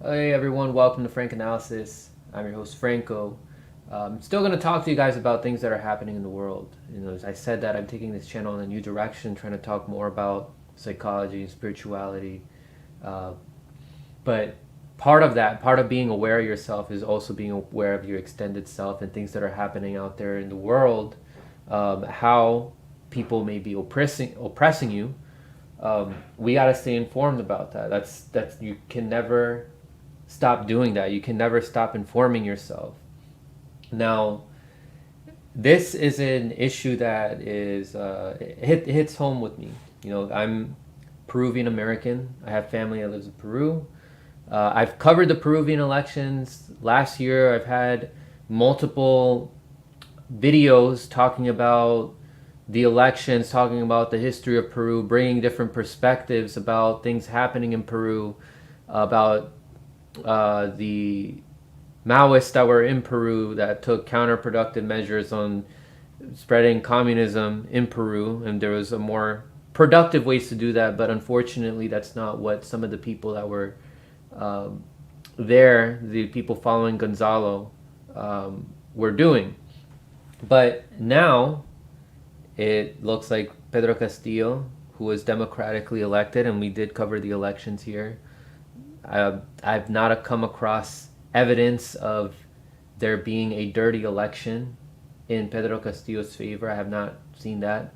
Hey everyone, welcome to Frank Analysis. I'm your host Franco. Still going to talk to you guys about things that are happening in the world. As I said that I'm taking this channel in a new direction, trying to talk more about psychology, spirituality. Uh, but part of that, part of being aware of yourself, is also being aware of your extended self and things that are happening out there in the world. How people may be oppressing you. We got to stay informed about that. That's you can never stop doing that. You can never stop informing yourself. Now, this is an issue that is it hits home with me. I'm Peruvian American. I have family that lives in Peru. I've covered the Peruvian elections last year. I've had multiple videos talking about the elections, talking about the history of Peru, bringing different perspectives about things happening in Peru, about the Maoists that were in Peru that took counterproductive measures on spreading communism in Peru, and there was a more productive ways to do that, but unfortunately, that's not what some of the people that were um, there, the people following Gonzalo, were doing. But now it looks like Pedro Castillo, who was democratically elected, and we did cover the elections here. I've not come across evidence of there being a dirty election in Pedro Castillo's favor. I have not seen that.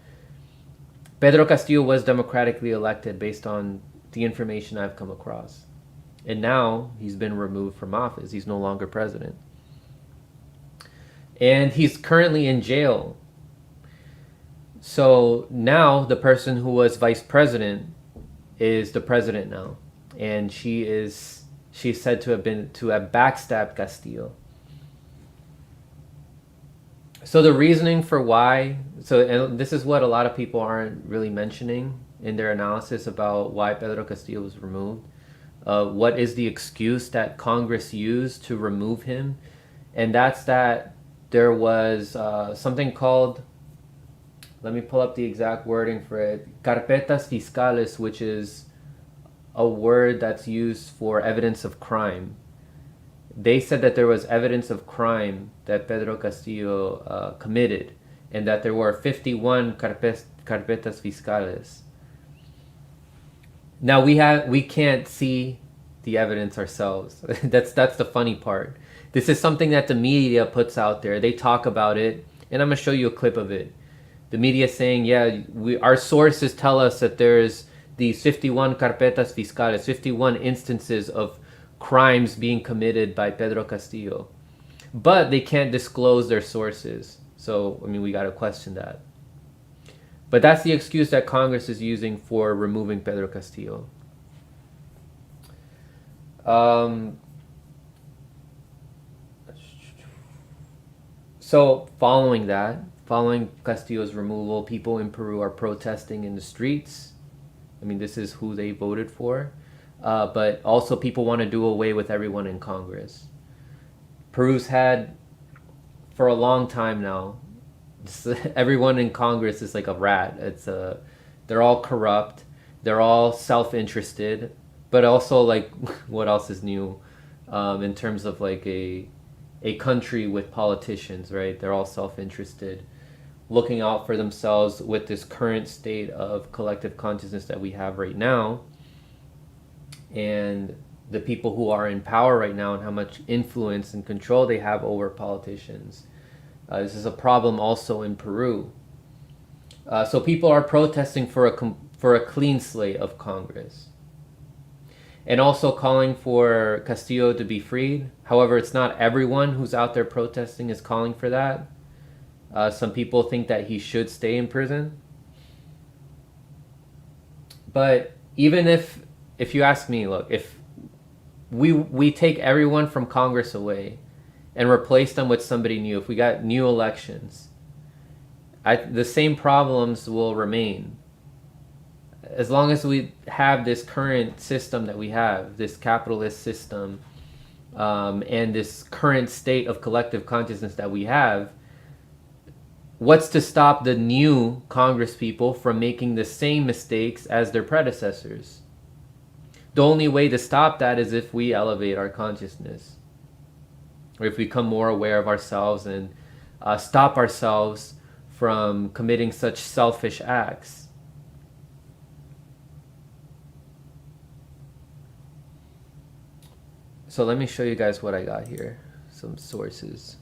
Pedro Castillo was democratically elected based on the information I've come across. And now he's been removed from office. He's no longer president. And he's currently in jail. So now the person who was vice president is the president now. And she's said to have backstabbed Castillo. So the reasoning for why, and this is what a lot of people aren't really mentioning in their analysis about why Pedro Castillo was removed. What is the excuse that Congress used to remove him? And that's that there was something called, let me pull up the exact wording for it, carpetas fiscales, which is a word that's used for evidence of crime. They said that there was evidence of crime that Pedro Castillo committed, and that there were 51 carpetas fiscales. Now we can't see the evidence ourselves. That's the funny part. This is something that the media puts out there. They talk about it, and I'm gonna show you a clip of it. The media saying, yeah, our sources tell us that there's these 51 carpetas fiscales, 51 instances of crimes being committed by Pedro Castillo. But they can't disclose their sources. So, we got to question that. But that's the excuse that Congress is using for removing Pedro Castillo. So, following Castillo's removal, people in Peru are protesting in the streets. This is who they voted for. But also, people want to do away with everyone in Congress. Peru's had, for a long time now, everyone in Congress is like a rat. They're all corrupt. They're all self-interested. But also, like, what else is new in terms of like a country with politicians, right? They're all self-interested, looking out for themselves with this current state of collective consciousness that we have right now, and the people who are in power right now and how much influence and control they have over politicians. This is a problem also in Peru. So people are protesting for a clean slate of Congress, and also calling for Castillo to be freed. However, it's not everyone who's out there protesting is calling for that. Some people think that he should stay in prison. But even if you ask me, look, if we take everyone from Congress away and replace them with somebody new, if we got new elections, the same problems will remain. As long as we have this current system that we have, this capitalist system, and this current state of collective consciousness that we have, what's to stop the new Congress people from making the same mistakes as their predecessors? The only way to stop that is if we elevate our consciousness, or if we become more aware of ourselves and stop ourselves from committing such selfish acts. So let me show you guys what I got here. Some sources.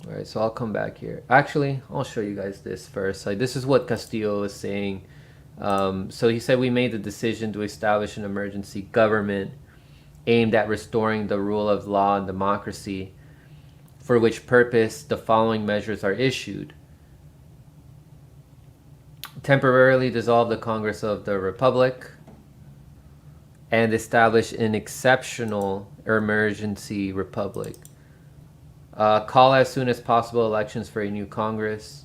All right, so I'll come back here. Actually, I'll show you guys this first. Like, this is what Castillo was saying. So he said, we made the decision to establish an emergency government aimed at restoring the rule of law and democracy, for which purpose the following measures are issued. Temporarily dissolve the Congress of the Republic and establish an exceptional emergency republic. Call as soon as possible elections for a new Congress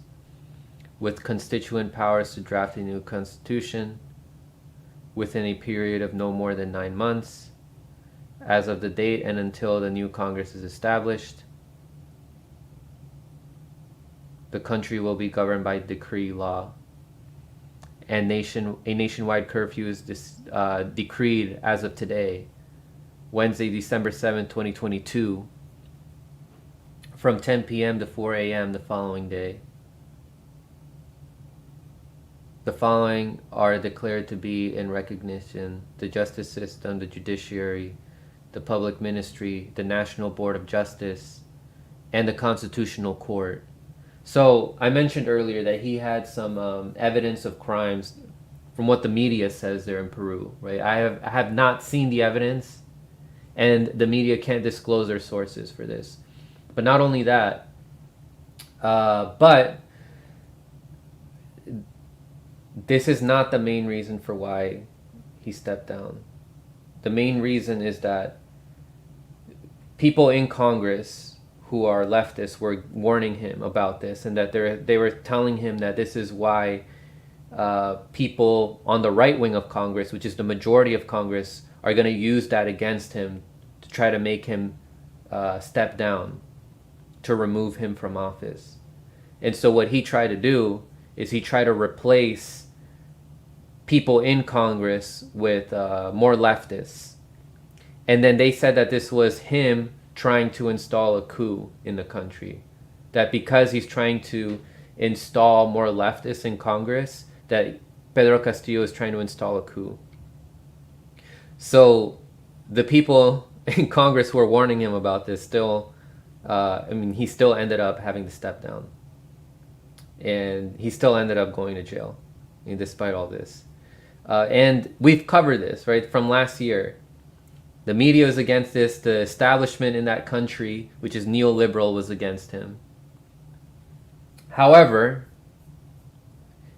with constituent powers to draft a new constitution within a period of no more than 9 months as of the date and until the new Congress is established. The country will be governed by decree law, and a nationwide curfew is decreed as of today, Wednesday, December 7th, 2022, from 10 p.m. to 4 a.m. the following day. The following are declared to be in recognition: the justice system, the judiciary, the public ministry, the National Board of Justice, and the Constitutional Court. So I mentioned earlier that he had some evidence of crimes from what the media says there in Peru, right? I have not seen the evidence, and the media can't disclose their sources for this. But not only that, but this is not the main reason for why he stepped down. The main reason is that people in Congress who are leftists were warning him about this, and that they were telling him that this is why people on the right wing of Congress, which is the majority of Congress, are going to use that against him to try to make him step down, to remove him from office. And so what he tried to do is he tried to replace people in Congress with more leftists. And then they said that this was him trying to install a coup in the country. That because he's trying to install more leftists in Congress, that Pedro Castillo is trying to install a coup. So the people in Congress who were warning him about this still, he still ended up having to step down. And he still ended up going to jail, despite all this. And we've covered this, right, from last year. The media was against this. The establishment in that country, which is neoliberal, was against him. However,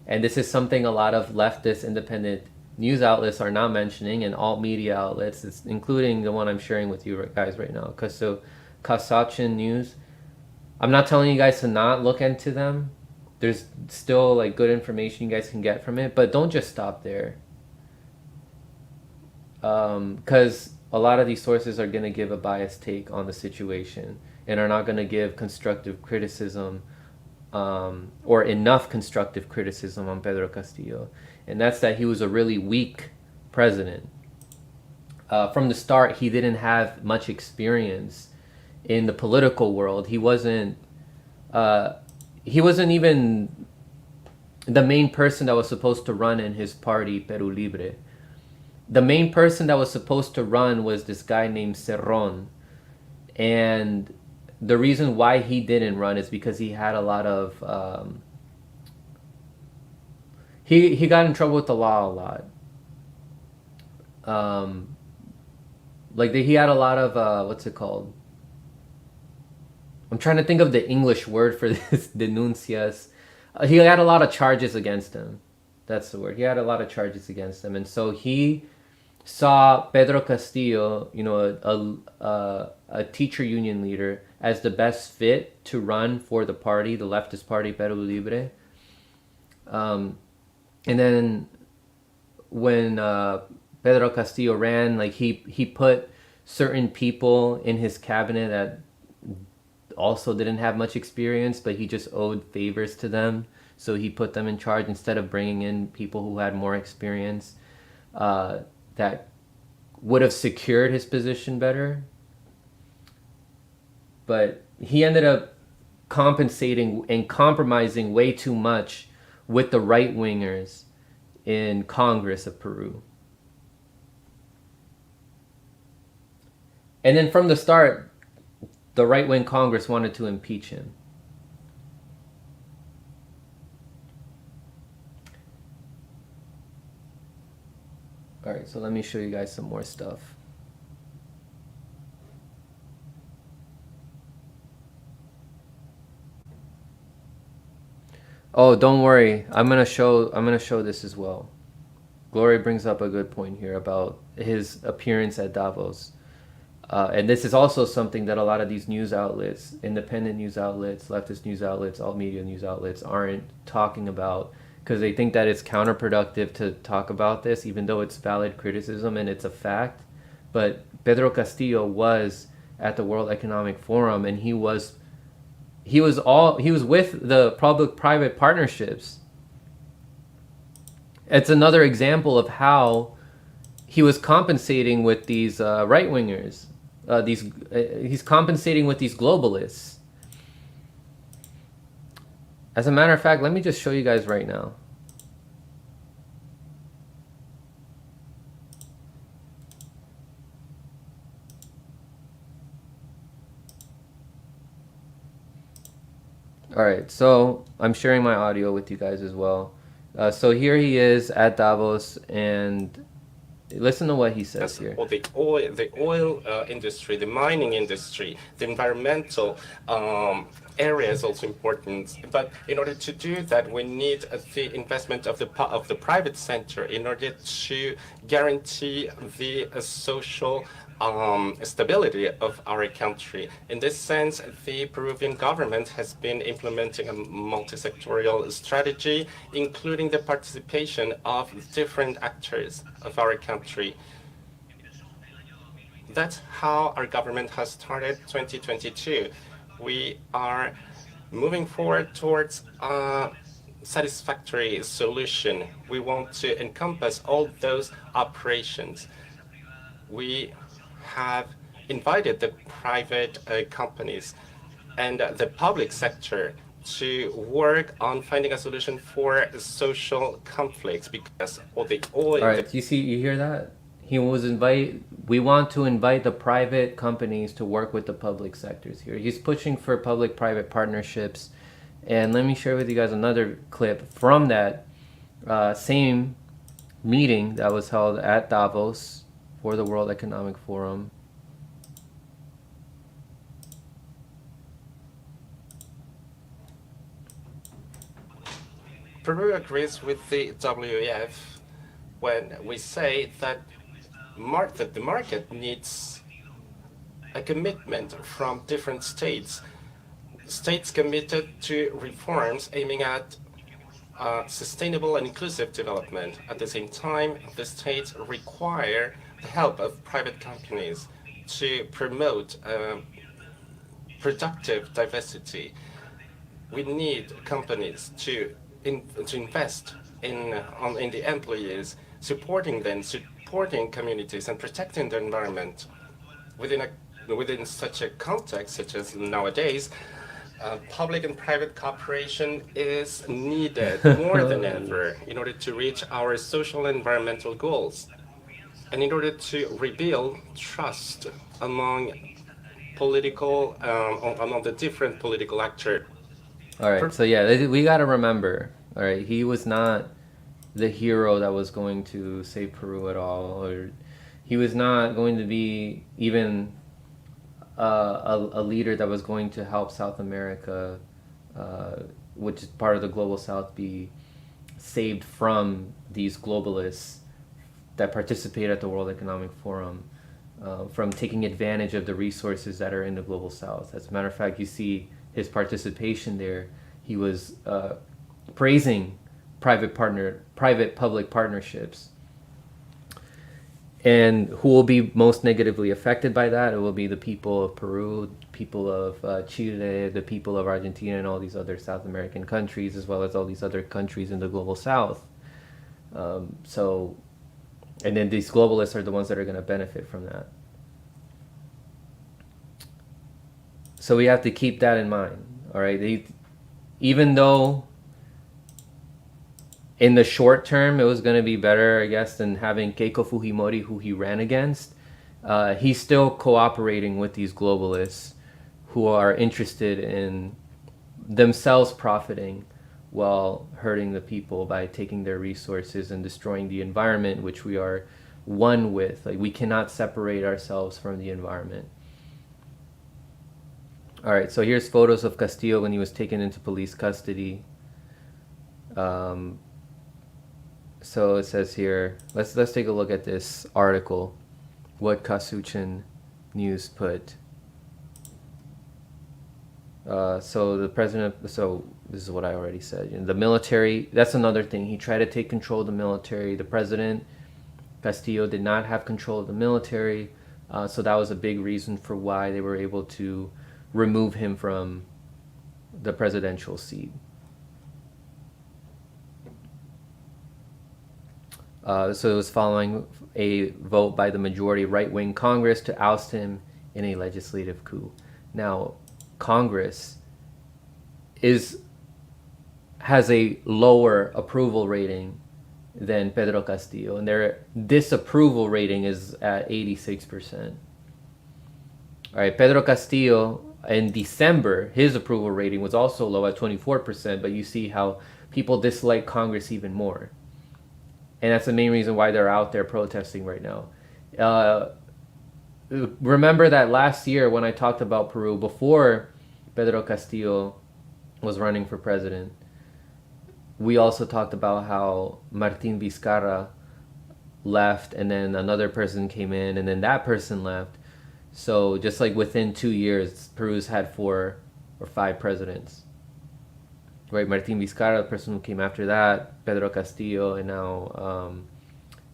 and this is something a lot of leftist independent news outlets are not mentioning, and alt media outlets, including the one I'm sharing with you guys right now, Castillo News. I'm not telling you guys to not look into them. There's still like good information you guys can get from it, but don't just stop there. Because a lot of these sources are going to give a biased take on the situation and are not going to give constructive criticism or enough constructive criticism on Pedro Castillo. And that's that he was a really weak president. From the start, he didn't have much experience in the political world. He wasn't even the main person that was supposed to run in his party, Peru Libre. The main person that was supposed to run was this guy named Cerrón. And the reason why he didn't run is because he had a lot of... he got in trouble with the law a lot. He had a lot of... what's it called? I'm trying to think of the English word for this, denuncias. He had a lot of charges against him. That's the word. He had a lot of charges against him. And so he saw Pedro Castillo, a teacher union leader, as the best fit to run for the party, the leftist party, Peru Libre. And then when Pedro Castillo ran, he put certain people in his cabinet that also didn't have much experience, but he just owed favors to them so he put them in charge instead of bringing in people who had more experience that would have secured his position better. But he ended up compensating and compromising way too much with the right wingers in Congress of Peru. And then from the start, the right-wing Congress wanted to impeach him. All right, so let me show you guys some more stuff. Oh, don't worry. I'm gonna show this as well. Glory brings up a good point here about his appearance at Davos. And this is also something that a lot of these news outlets, independent news outlets, leftist news outlets, alt media news outlets aren't talking about, because they think that it's counterproductive to talk about this, even though it's valid criticism and it's a fact. But Pedro Castillo was at the World Economic Forum, and he was with the public-private partnerships. It's another example of how he was compensating with these right-wingers. He's compensating with these globalists. As a matter of fact, let me just show you guys right now. All right, so I'm sharing my audio with you guys as well. So here he is at Davos, and listen to what he says here. Or the oil industry, the mining industry, the environmental area is also important. But in order to do that, we need the investment of the private sector in order to guarantee the social stability of our country. In this sense, the Peruvian government has been implementing a multi-sectorial strategy, including the participation of different actors of our country. That's how our government has started 2022. We are moving forward towards a satisfactory solution. We want to encompass all those operations. We have invited the private companies and the public sector to work on finding a solution for social conflicts, because all the oil. All right, you hear that? We want to invite the private companies to work with the public sectors here. He's pushing for public-private partnerships. And let me share with you guys another clip from that same meeting that was held at Davos for the World Economic Forum. Peru agrees with the WEF when we say that the market needs a commitment from different states. States committed to reforms aiming at sustainable and inclusive development. At the same time, the states require the help of private companies to promote productive diversity. We need companies to invest in the employees, supporting them, supporting communities, and protecting the environment. Within such a context, such as nowadays, public and private cooperation is needed more than ever in order to reach our social and environmental goals, and in order to rebuild trust among among the different political actors. All right, so yeah, we got to remember, all right, he was not the hero that was going to save Peru at all, or he was not going to be even a leader that was going to help South America, which is part of the global South, be saved from these globalists that participate at the World Economic Forum, from taking advantage of the resources that are in the global South. As a matter of fact, you see his participation there. He was praising private-public partnerships. And who will be most negatively affected by that? It will be the people of Peru, people of Chile, the people of Argentina, and all these other South American countries, as well as all these other countries in the global South. So, and then these globalists are the ones that are going to benefit from that. So we have to keep that in mind. All right. Even though in the short term it was going to be better, I guess, than having Keiko Fujimori, who he ran against, he's still cooperating with these globalists who are interested in themselves profiting while hurting the people by taking their resources and destroying the environment, which we are one with. Like, we cannot separate ourselves from the environment. All right, so here's photos of Castillo when he was taken into police custody. So it says here, let's take a look at this article, what Kasuchin News put. So the president, so this is what I already said. The military, that's another thing. He tried to take control of the military. The president, Castillo, did not have control of the military. So that was a big reason for why they were able to remove him from the presidential seat. So it was following a vote by the majority right-wing Congress to oust him in a legislative coup. Now, Congress has a lower approval rating than Pedro Castillo, and their disapproval rating is at 86%. All right, Pedro Castillo in December, his approval rating was also low at 24%, but you see how people dislike Congress even more. And that's the main reason why they're out there protesting right now. Remember that last year when I talked about Peru, before Pedro Castillo was running for president, we also talked about how Martin Vizcarra left, and then another person came in, and then that person left. So just like within 2 years, Peru's had 4 or 5 presidents. Right, Martin Vizcarra, the person who came after that, Pedro Castillo, and now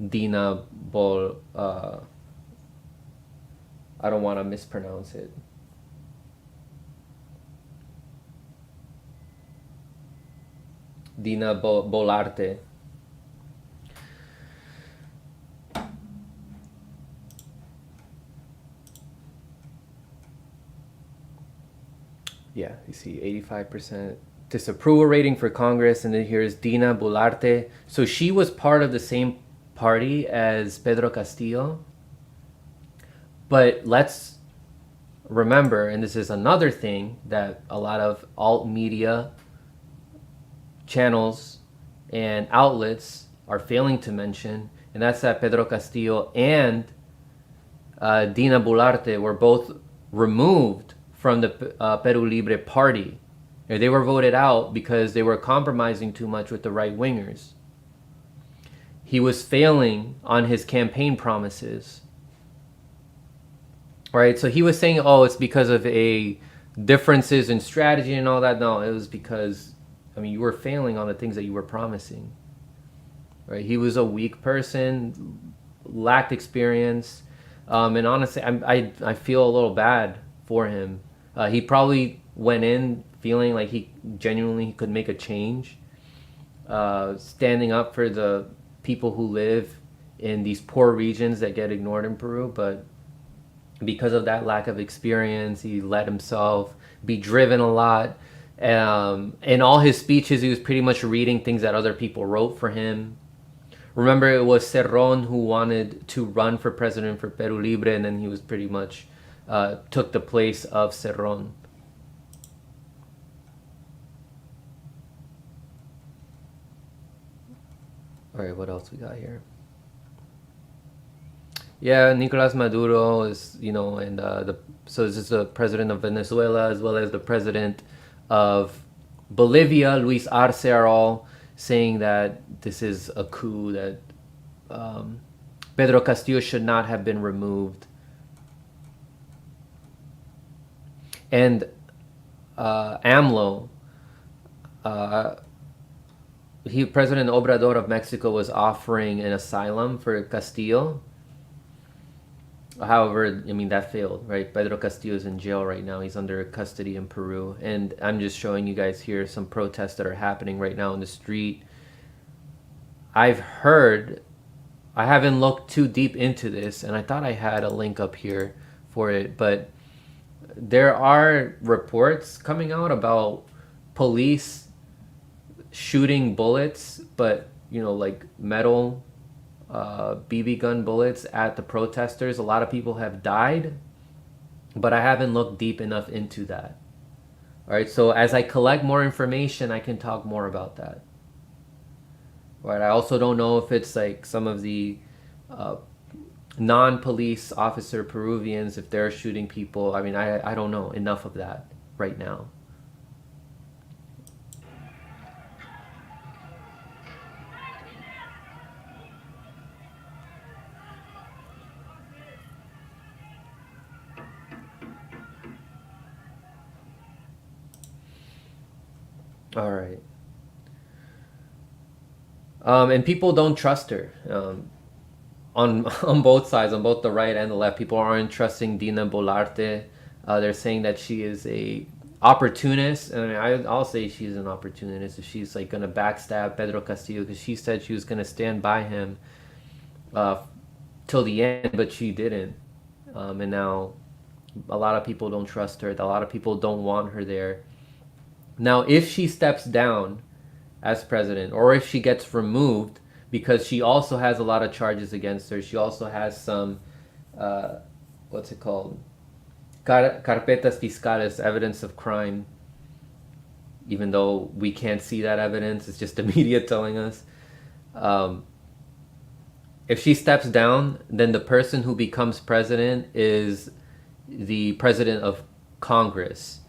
Dina Bol. I don't want to mispronounce it. Dina Bolarte. Yeah, you see 85% disapproval rating for Congress, and then here's Dina Bolarte. So she was part of the same party as Pedro Castillo. But let's remember, and this is another thing that a lot of alt media channels and outlets are failing to mention, and that's that Pedro Castillo and Dina Bolarte were both removed from the Peru Libre party. They were voted out because they were compromising too much with the right-wingers. He was failing on his campaign promises. Right? So he was saying, oh, it's because of differences in strategy and all that. No, it was because, you were failing on the things that you were promising. Right? He was a weak person, lacked experience. And honestly, I feel a little bad for him. He probably went in feeling like he genuinely could make a change, standing up for the people who live in these poor regions that get ignored in Peru. But because of that lack of experience, he let himself be driven a lot. In all his speeches, he was pretty much reading things that other people wrote for him. Remember, it was Cerrón who wanted to run for president for Peru Libre, and then he was pretty much took the place of Cerrón. All right, what else we got here? Yeah, Nicolas Maduro is, and so this is the president of Venezuela as well as the president of Bolivia, Luis Arce, are all saying that this is a coup, that Pedro Castillo should not have been removed. And AMLO, President Obrador of Mexico was offering an asylum for Castillo, However, I mean, that failed, right? Pedro Castillo is in jail right now. He's under custody in Peru. And I'm just showing you guys here some protests that are happening right now in the street. I've heard, I haven't looked too deep into this, and I thought I had a link up here for it, but there are reports coming out about police shooting bullets, but like metal BB gun bullets at the protesters. A lot of people have died, but I haven't looked deep enough into that. All right, so as I collect more information, I can talk more about that. All right, I also don't know if it's like some of the uh, non-police officer Peruvians, if they're shooting people. I mean, I don't know enough of that right now. All right. And people don't trust her. On both sides, on both the right and the left, people aren't trusting Dina Bolarte. They're saying that she is a opportunist, and I'll say she's an opportunist. If she's like gonna backstab Pedro Castillo, because she said she was gonna stand by him uh, till the end, but she didn't. And now a lot of people don't trust her. A lot of people don't want her there. Now, if she steps down as president, or if she gets removed, because she also has a lot of charges against her. She also has some, uh, what's it called? Carpetas fiscales, evidence of crime. Even though we can't see that evidence, it's just the media telling us. Um, if she steps down, then the person who becomes president is the president of Congress.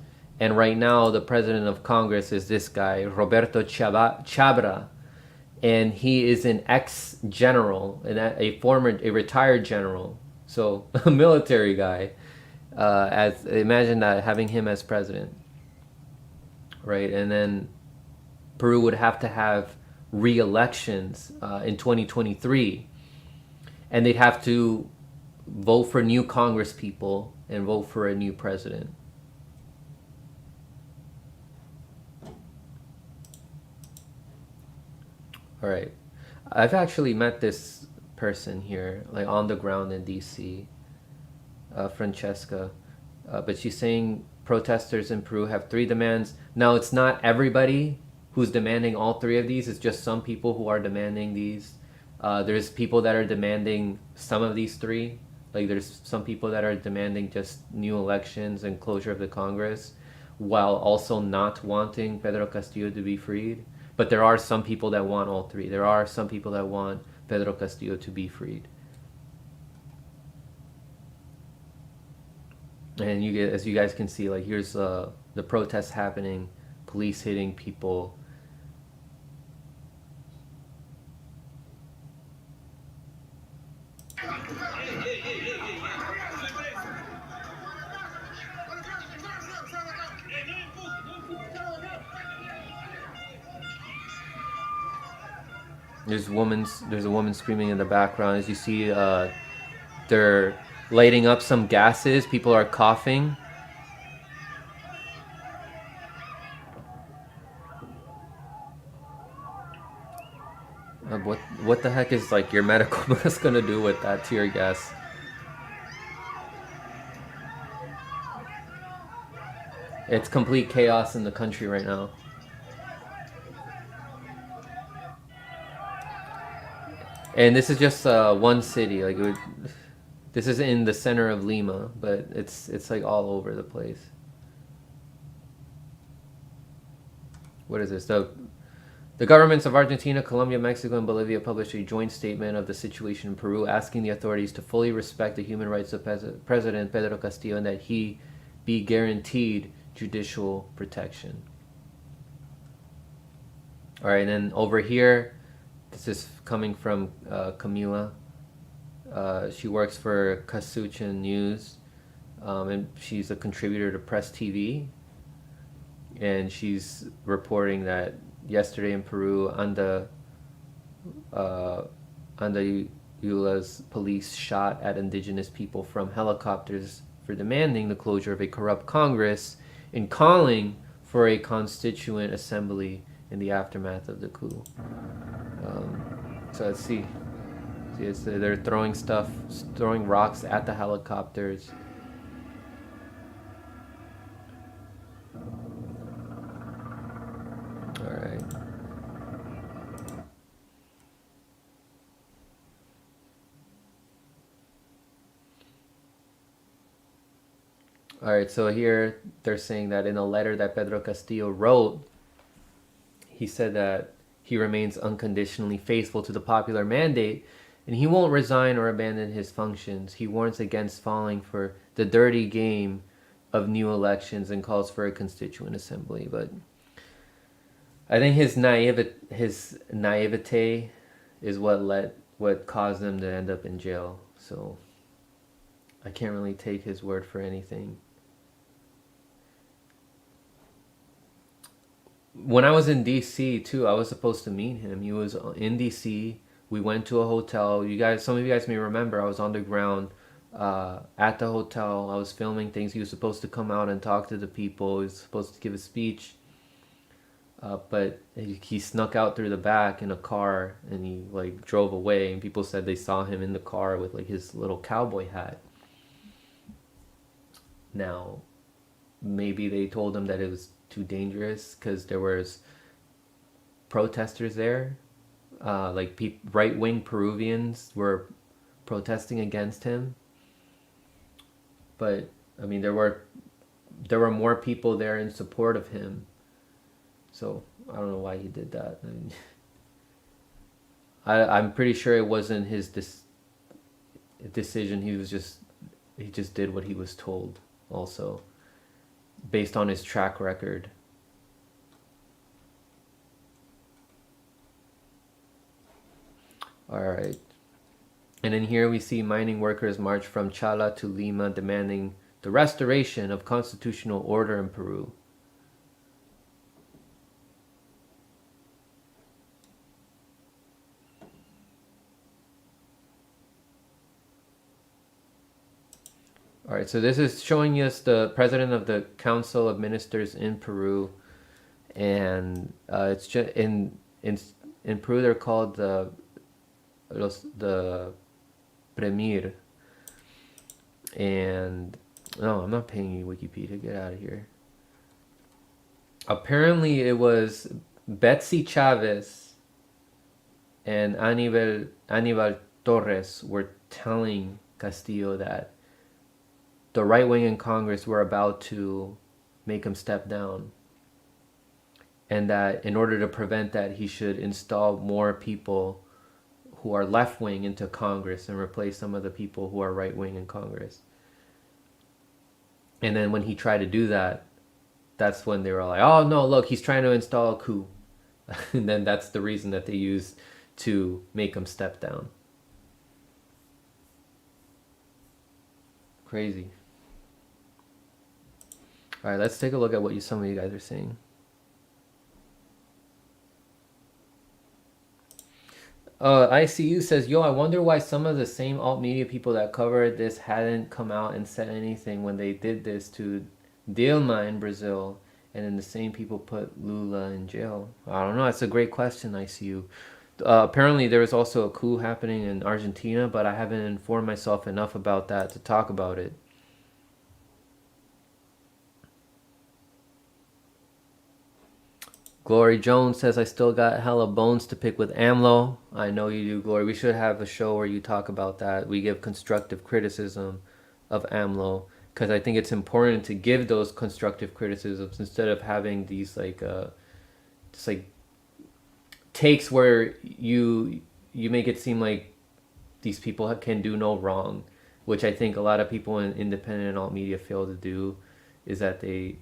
And right now, the president of Congress is this guy, Roberto Chabra, and he is an ex-general, a retired general, so a military guy. As imagine that, having him as president, right? And then Peru would have to have re-elections in 2023, and they'd have to vote for new Congress people and vote for a new president. All right. I've actually met this person here, like on the ground in DC, Francesca. But she's saying protesters in Peru have three demands. Now, it's not everybody who's demanding all three of these, it's just some people who are demanding these. There's people that are demanding some of these three. Like, there's some people that are demanding just new elections and closure of the Congress, while also not wanting Pedro Castillo to be freed. But there are some people that want all three. There are some people that want Pedro Castillo to be freed. And as you guys can see, like here's the protests happening, police hitting people. There's a woman screaming in the background. As you see, they're lighting up some gases. People are coughing. What the heck is like your medical mask gonna do with that tear gas? It's complete chaos in the country right now. And this is just one city. This is in the center of Lima, but it's like all over the place. What is this? The governments of Argentina, Colombia, Mexico, and Bolivia published a joint statement of the situation in Peru, asking the authorities to fully respect the human rights of President Pedro Castillo and that he be guaranteed judicial protection. All right, and then over here, this is coming from Camila. She works for Casuchan News, and she's a contributor to Press TV. And she's reporting that yesterday in Peru, anda Venezuela's police shot at indigenous people from helicopters for demanding the closure of a corrupt Congress and calling for a constituent assembly in the aftermath of the coup. So let's see. They're throwing stuff, throwing rocks at the helicopters. All right. All right, so here they're saying that in a letter that Pedro Castillo wrote, he said that he remains unconditionally faithful to the popular mandate and he won't resign or abandon his functions. He warns against falling for the dirty game of new elections and calls for a constituent assembly. But I think his naivete is what caused him to end up in jail. So I can't really take his word for anything. When I was in DC too, I was supposed to meet him. He was in DC. We went to a hotel. Some of you guys may remember, I was on the ground at the hotel. I was filming things. He was supposed to come out and talk to the people. He was supposed to give a speech, but he snuck out through the back in a car and he like drove away. And people said they saw him in the car with like his little cowboy hat. Now, maybe they told him that it was too dangerous because there was protesters there, like right-wing Peruvians were protesting against him. But I mean, there were more people there in support of him. So I don't know why he did that. I mean, I'm pretty sure it wasn't his decision. He just did what he was told. Also, based on his track record. All right. And then here we see mining workers march from Chala to Lima demanding the restoration of constitutional order in Peru. All right, so this is showing us the president of the Council of Ministers in Peru, and it's just in Peru they're called the premier. And no, I'm not paying you, Wikipedia. Get out of here. Apparently, it was Betsy Chavez and Anibal Torres were telling Castillo that the right wing in Congress were about to make him step down. And that in order to prevent that, he should install more people who are left wing into Congress and replace some of the people who are right wing in Congress. And then when he tried to do that, that's when they were like, oh no, look, he's trying to install a coup. And then that's the reason that they used to make him step down. Crazy. All right, let's take a look at what some of you guys are saying. ICU says, yo, I wonder why some of the same alt media people that covered this hadn't come out and said anything when they did this to Dilma in Brazil, and then the same people put Lula in jail. I don't know. That's a great question, ICU. Apparently, there was also a coup happening in Argentina, but I haven't informed myself enough about that to talk about it. Glory Jones says, I still got hella bones to pick with AMLO. I know you do, Glory. We should have a show where you talk about that. We give constructive criticism of AMLO because I think it's important to give those constructive criticisms instead of having these just like takes where you make it seem like these people can do no wrong, which I think a lot of people in independent and alt media fail to do, is that they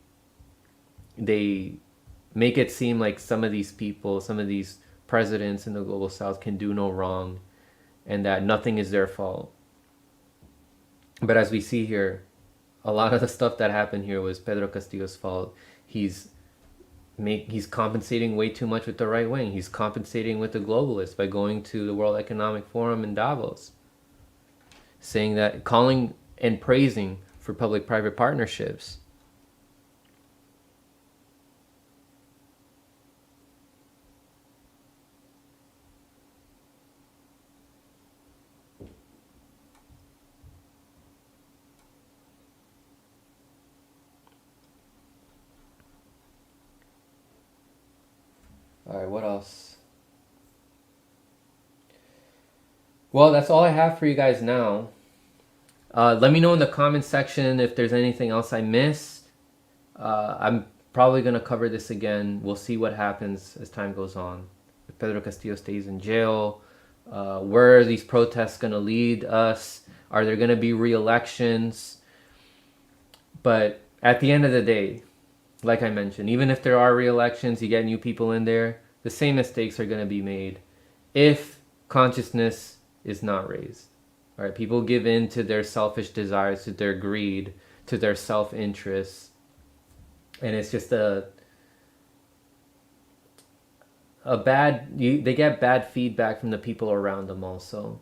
make it seem like some of these people, some of these presidents in the global south can do no wrong and that nothing is their fault. But as we see here, a lot of the stuff that happened here was Pedro Castillo's fault. He's he's compensating way too much with the right wing. He's compensating with the globalists by going to the World Economic Forum in Davos, saying that, calling and praising for public-private partnerships. All right, what else? Well, that's all I have for you guys now. Let me know in the comment section if there's anything else I missed. I'm probably going to cover this again. We'll see what happens as time goes on. If Pedro Castillo stays in jail, where are these protests going to lead us? Are there going to be re-elections? But at the end of the day, like I mentioned, even if there are re-elections, you get new people in there, the same mistakes are going to be made if consciousness is not raised. All right, people give in to their selfish desires, to their greed, to their self-interest, and it's just a bad. They get bad feedback from the people around them. Also,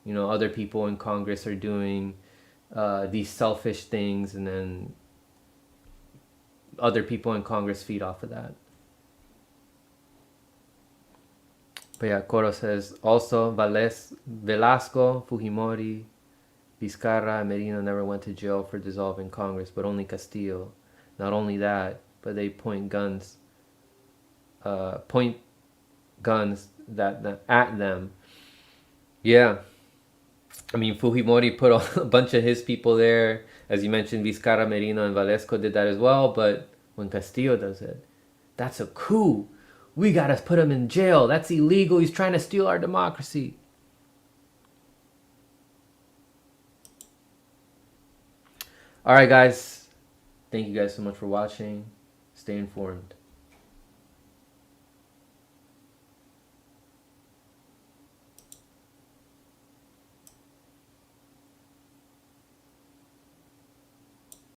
other people in Congress are doing these selfish things, and then other people in Congress feed off of that. But yeah, Coro says, also Velasco, Fujimori, Vizcarra, and Medina never went to jail for dissolving Congress, but only Castillo. Not only that, but they point guns at them. Yeah. I mean, Fujimori put a bunch of his people there. As you mentioned, Vizcarra, Medina, and Velasco did that as well. But when Castillo does it, that's a coup. We gotta put him in jail. That's illegal. He's trying to steal our democracy. All right, guys. Thank you guys so much for watching. Stay informed.